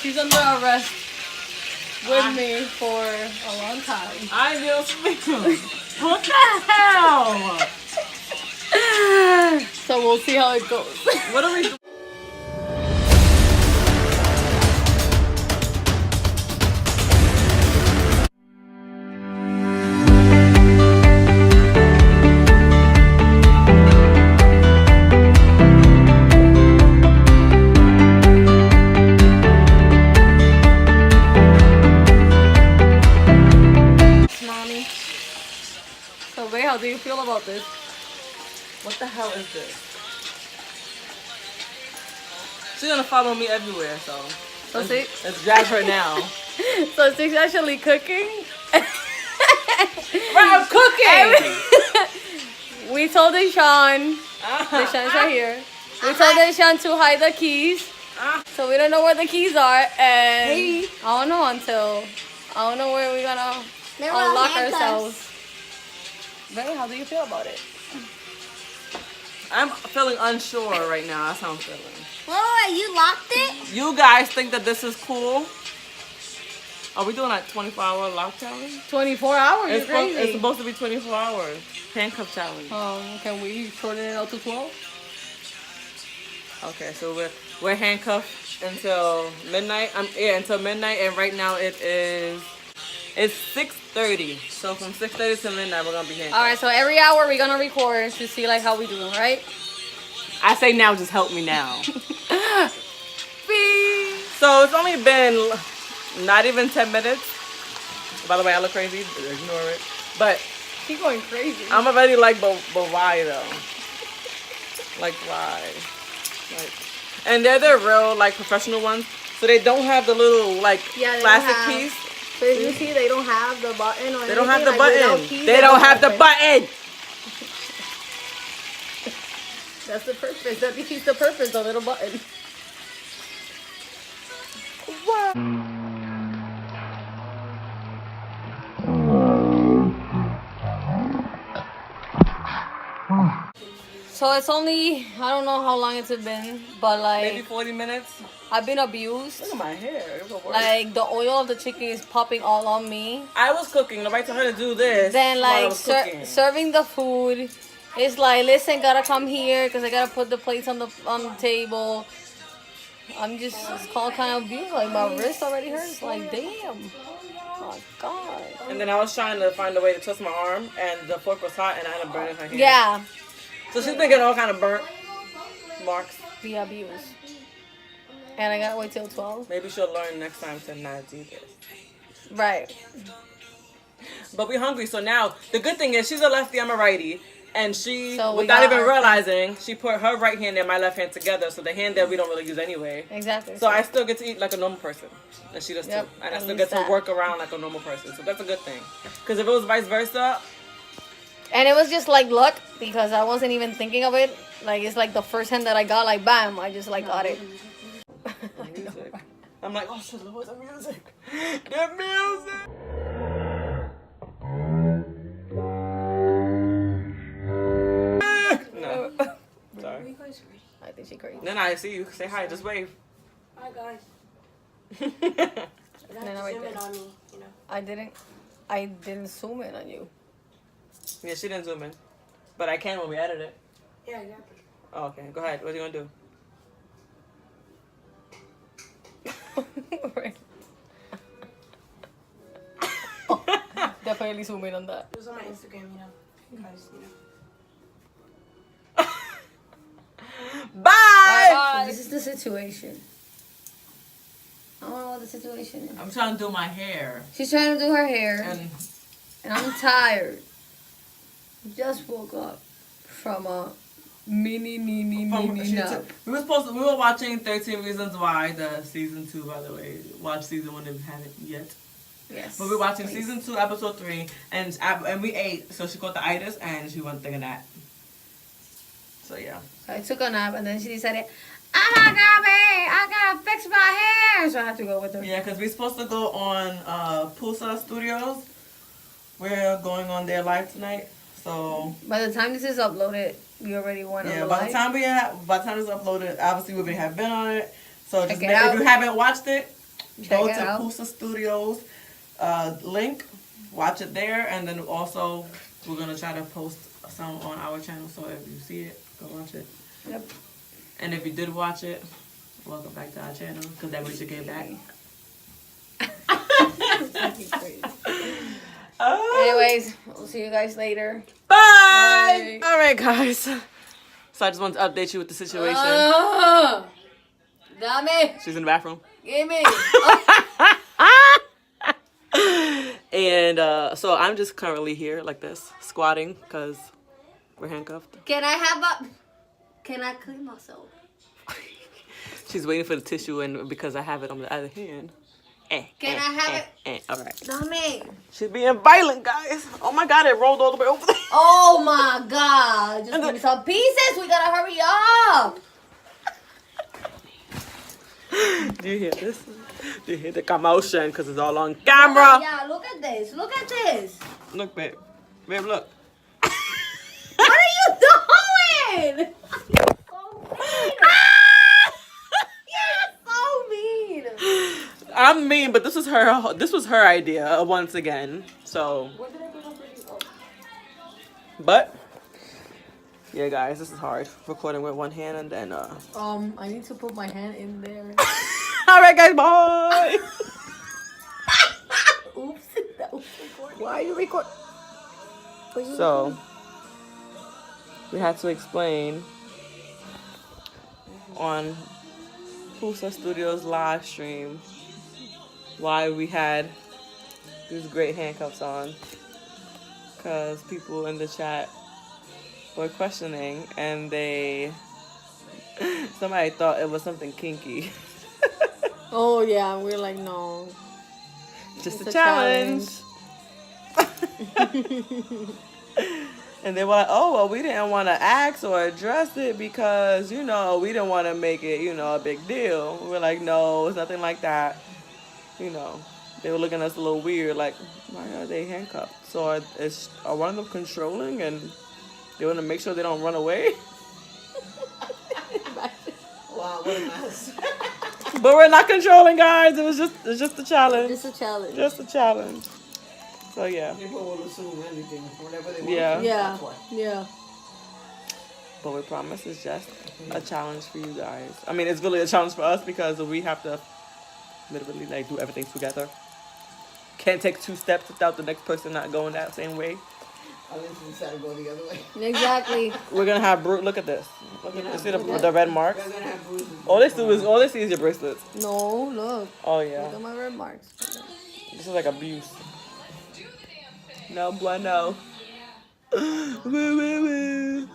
she's under arrest with me for a long time. Ay, Dios mío. What the hell? So we'll see how it goes. What are we doing? How do you feel about this? What the hell is this? She's gonna follow me everywhere, so let's drag her now. So she's actually cooking. Right, I'm cooking. We told Deshaun, Deshaun's right here. We told Deshaun to hide the keys, so we don't know where the keys are, and I don't know where we're gonna unlock ourselves. Ray, how do you feel about it? I'm feeling unsure right now. That's how I'm feeling. Wait, you locked it? You guys think that this is cool? Are we doing like 24-hour lock challenge? 24 hours? You're crazy. It's supposed to be 24 hours. Handcuff challenge. Can we shorten it out to 12? Okay, so we're handcuffed until midnight. Until midnight, and right now it's 6:30. So from 6:30 to midnight, we're gonna be handcuffed. All right. So every hour we're gonna record to see like how we do, right? I say now, just help me now. So it's only been not even 10 minutes. By the way, I look crazy. Ignore it. But keep going crazy. I'm already like, but why though? Like why? Like, and they're the real like professional ones, so they don't have the little like plastic piece. So as you see, they don't have the button or They don't have the like, button. They don't have the button. That's the purpose. That defeats the purpose, the little button. What? So it's only, I don't know how long it's been, but like maybe 40 minutes. I've been abused. Look at my hair. Like the oil of the chicken is popping all on me. I was cooking. Nobody told her to do this. Then like serving the food, it's like, listen, gotta come here because I gotta put the plates on the table. It's called kind of abuse. Like my wrist already hurts. Like damn. Oh God. And then I was trying to find a way to twist my arm, and the fork was hot, and I ended up burning her hand. Yeah. So she's been getting all kind of burnt marks. The abuse. And I gotta wait till 12. Maybe she'll learn next time to not do this. Right. But we're hungry, so now the good thing is she's a lefty, I'm a righty. And she, so without even realizing, she put her right hand and my left hand together. So the hand that we don't really use anyway. Exactly. So I still get to eat like a normal person. And she does too. And I still get to work around like a normal person. So that's a good thing. Because if it was vice versa. And it was just like luck because I wasn't even thinking of it. Like it's like the first hand that I got, like bam, I just like got it. Music. I'm like, oh shit, what's the music? The music! No. Sorry. I think she crazy. Then I see you. Say hi, just wave. Hi guys. On me, you know. I didn't zoom in on you. Yeah, she didn't zoom in. But I can when we edit it. Yeah, exactly. Oh, okay. Go ahead. What are you gonna do? Definitely zoom in on that. It was on my Instagram, you know. Guys, you know. Bye! This is the situation. I don't know what the situation is. I'm trying to do my hair. She's trying to do her hair. And I'm tired. Just woke up from a mini nap. We were watching 13 Reasons Why, the season 2, by the way. Watch season 1 if you haven't yet. Yes. But we're watching season 2, episode 3, and we ate. So she caught the itis, and she went to take a nap. So yeah. So I took a nap, and then she decided, oh my God, babe, I gotta fix my hair. So I had to go with her. Yeah, because we're supposed to go on Pusa Studios. We're going on their live tonight. So by the time this is uploaded, we already went on the by live. the time it's uploaded, obviously we have been on it. So just if you haven't watched it, go to Pusa Studios link, watch it there, and then also we're gonna try to post some on our channel. So if you see it, go watch it. Yep. And if you did watch it, welcome back to our channel, because that way you get back. Anyways, we'll see you guys later. Bye. All right, guys. So I just wanted to update you with the situation. Dame. She's in the bathroom. Give me. And so I'm just currently here like this, squatting, because we're handcuffed. Can I clean myself? She's waiting for the tissue, and because I have it on the other hand. Can I have it? All right. Dame. She's being violent, guys. Oh my God, it rolled all the way over there. Oh my God. Just give me some pieces. We gotta hurry up. Do you hear this? Do you hear the commotion? Because it's all on camera. Yeah, look at this. Look at this. Look, babe. Babe, look. What are you doing? You're so mean. I'm mean, but this was her idea once again. So. Where did I put my pretty? Oh. But yeah, guys, this is hard. Recording with one hand and then I need to put my hand in there. All right, guys, bye. Oops. That was recording. Why are you recording? So we had to explain on Pusa Studio's live stream why we had these great handcuffs on, because people in the chat were questioning, and somebody thought it was something kinky. Oh yeah, we're like, no. Just a challenge. And they were like, oh, well, we didn't want to ask or address it because, we didn't want to make it, a big deal. We were like, no, it's nothing like that. They were looking at us a little weird, like, why are they handcuffed? So are one of them controlling and they want to make sure they don't run away? Wow, what a mess. But we're not controlling, guys. It's just a challenge. Just a challenge. Just a challenge. So yeah. People will assume anything, whatever they want. Yeah. Yeah. Yeah. But we promise it's just a challenge for you guys. I mean, it's really a challenge for us because we have to literally do everything together. Can't take 2 steps without the next person not going that same way. Unless we decide to go the other way. Exactly. We're gonna have look at this. Look at this. See the red marks? We're gonna have bruises. All they see is your bracelets. No, look. Oh yeah. Look at my red marks. This is like abuse. No bueno. Woo woo woo.